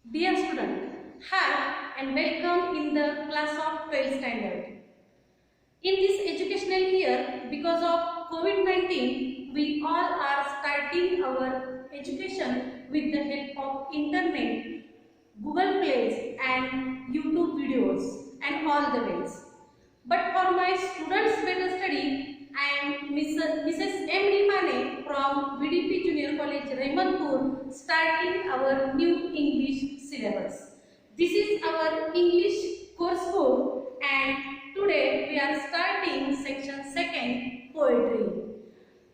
Dear student, hi and welcome in the class of 12th standard. In this educational year, because of COVID-19, we all are starting our education with the help of internet, Google Plays and YouTube videos and all the ways. But for my students' better study, I am Mrs. M. Rimane from VDP Junior College, Rehmanpur, starting our new English syllabus. This is our English course book, and today we are starting section 2nd, Poetry.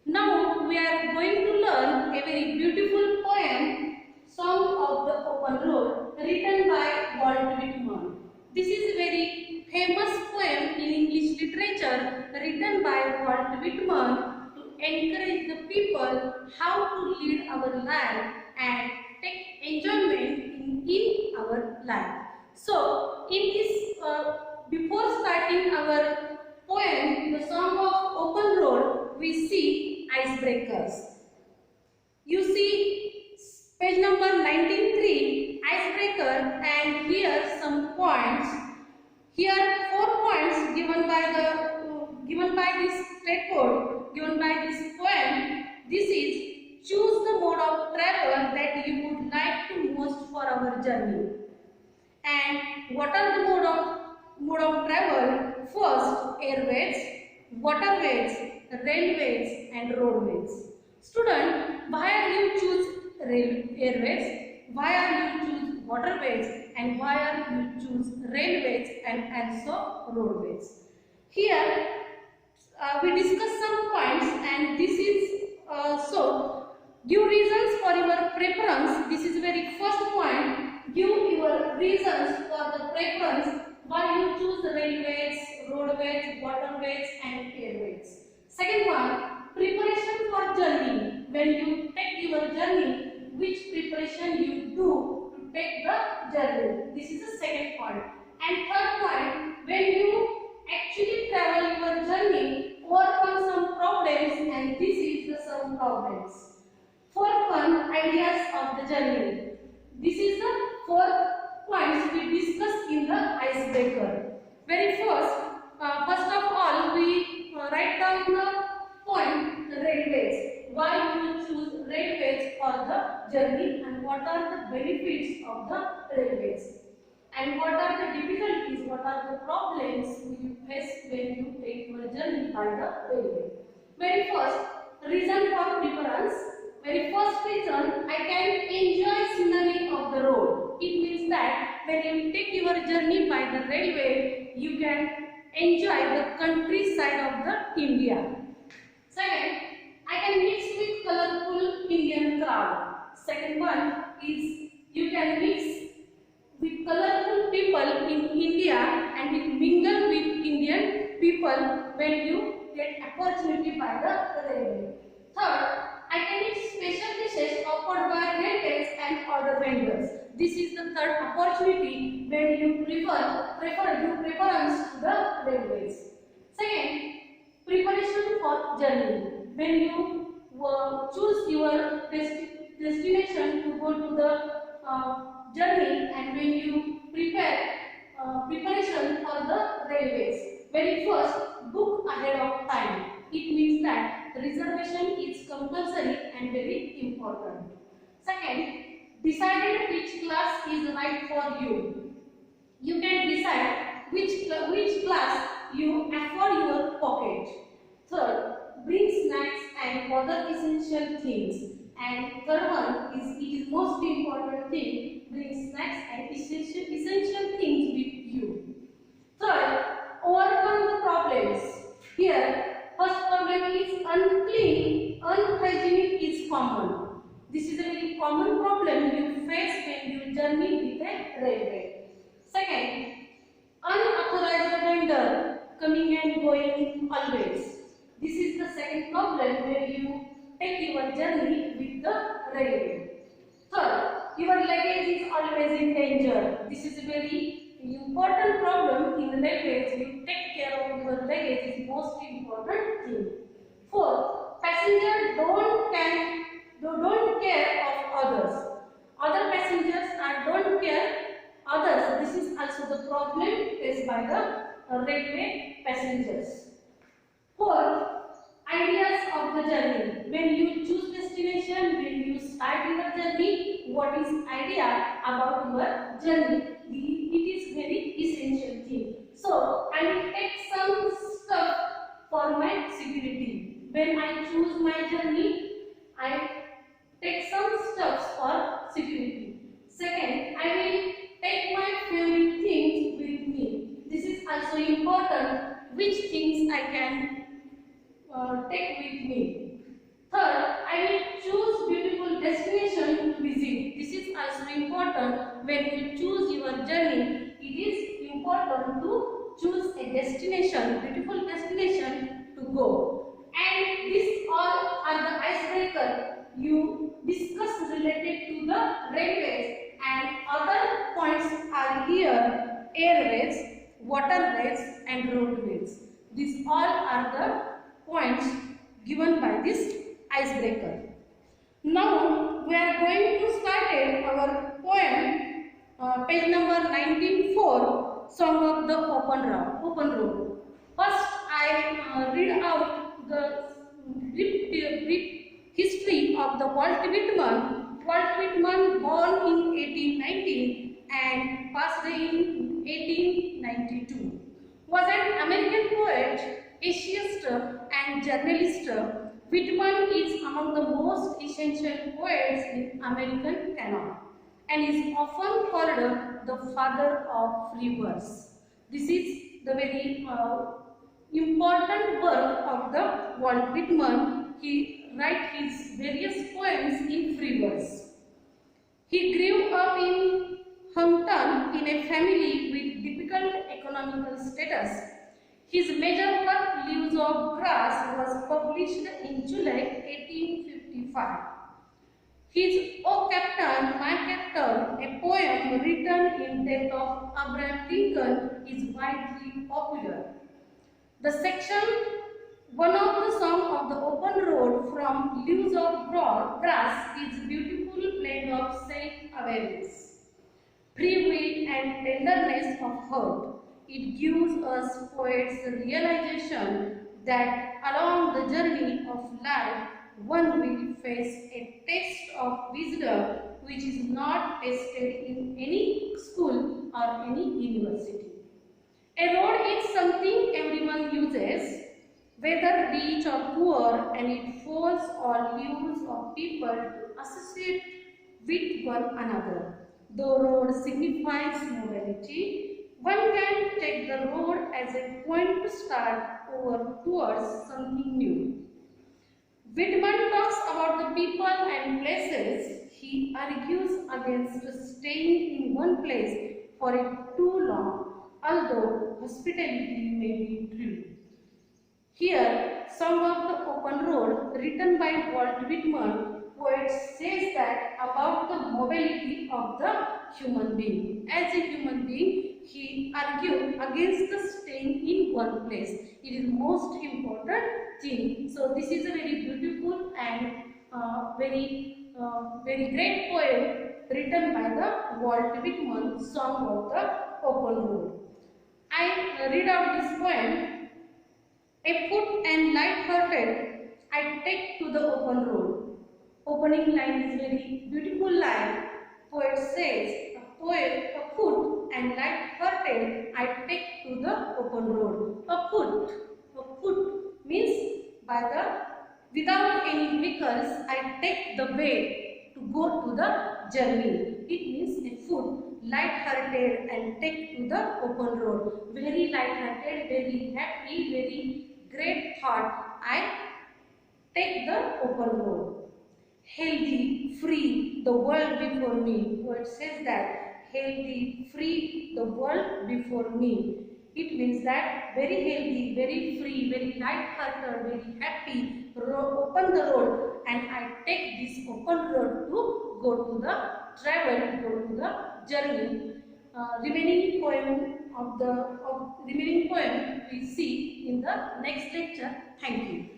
Now we are going to learn a very beautiful poem, Song of the Open Road, written by Walt Whitman. This is a very famous poem in English literature written by Walt Whitman to encourage the people how to lead our life and take enjoyment in our life. So, in this, before starting our poem, the Song of Open Road, we see icebreakers. You see page number 193, icebreaker, and here some points. Here 4 points given by this statement, given by this poem. This is choose the mode of travel that you would like to most for our journey. And what are the mode of travel? First, airways, waterways, railways, and roadways. Student, why are you choose airways? Why are you choose waterways? And why are you choose railways and also roadways? Here, we discuss some points, and this is so give reasons for your preference. This is very first point. Give your reasons for the preference why you choose railways, roadways, waterways, and airways. Second one, preparation for journey. When you take your journey, which preparation you do to take the journey? This is the second point. And third point, when you actually travel your journey, overcome some problems, and this is the some problems. Fourth one, ideas of the journey. This is the 4 points we discussed in the icebreaker. Very first of all, we write down the point railways. Why you choose railways for the journey, and what are the benefits of the railways, and what are the difficulties, what are the problems you face when you take your journey by the railway. Very first, reason for preference. Very first reason, I can enjoy scenery of the road. It means that when you take your journey by the railway, you can enjoy the countryside of the India. Second, I can mix with colorful Indian crowd. Second one is you can mix with colorful people in India and with mingle with Indian people when you get opportunity by the railway. Third, I can eat special dishes offered by railways and other vendors. This is the third opportunity when you give preference to the railways. Second, preparation for journey. When you choose your destination to go to the journey, and when you preparation for the railways. Very first, book ahead of time. It means that reservation is compulsory and very important. Second, decided which class is right for you. You can decide which class you afford your pocket. Third, bring snacks and other essential things. And third one is, it is most important thing, bring snacks and essential things with you. Third, overcome the problems. Here, first problem is unclean, unhygienic is common. This is a very common problem you face when you journey with a railway. Second, unauthorized vendor coming and going always. This is the second problem when you take your journey with the railway. Third, your luggage is always in danger. This is a very important problem in the railways. You take care of your luggage is most important thing. Fourth, passengers don't care of others. Other passengers don't by the railway passengers. Fourth, ideas of the journey. When you choose destination, when you start your journey, what is idea about your journey? It is very essential thing. So I will take some stuff for my security. When I choose my journey, I take some steps for security. Second, I will take my favorite things with me. This is also important. Which things I can take with me. Third, I will choose beautiful destination to visit. This is also important. When you choose your journey, it is important to choose a destination, beautiful destination to go. And these all are the icebreaker you discuss related to the railways, and other points are here: airways, waterways and roadways. These all are the points given by this icebreaker. Now we are going to start our poem, page number 194, Song of the Open Road. First I read out the brief history of the Walt Whitman. Walt Whitman, born in 1819 and passed away in 1892, was an American poet, essayist and journalist. Whitman is among the most essential poets in American canon and is often called the father of free verse. This is the very important work of the Walt Whitman. He writes his various poems in free verse. He grew up in Hampton in a family with difficult economical status. His major work, Leaves of Grass, was published in July 1855. His O Captain, My Captain, a poem written in death of Abraham Lincoln, is widely popular. The section, one of the Song of the Open Road from Leaves of Grass, is beautiful blend of self-awareness, free will and tenderness of heart. It gives us poets realization that along the journey of life, one will face a test of wisdom which is not tested in any school or any university. A road is something everyone uses, whether rich or poor, and it folds or leaves of people to associate with one another. Though road signifies mobility, one can take the road as a point to start over towards something new. Whitman talks about the people and places. He argues against staying in one place for too long, although hospitality may be true. Here, Song of the Open Road, written by Walt Whitman, poet says that about the mobility of the human being. As a human being, he argued against the staying in one place. It is most important thing. So this is a very beautiful and very great poem written by the Walt Whitman, Song of the Open Road. I read out this poem. A foot and light-hearted, I take to the open road. Opening line is very beautiful line. Poet says, a foot and light-hearted, I take to the open road. A foot means without any vehicles, I take the way to go to the journey. It means a foot, light-hearted and take to the open road. Very light-hearted, very happy, very great thought. I take the open road. Healthy, free, the world before me. Poet says that healthy, free, the world before me. It means that very healthy, very free, very light-hearted, very happy. Open the road, and I take this open road to go to the travel, go to the journey. Remaining poem we see in the next lecture. Thank you.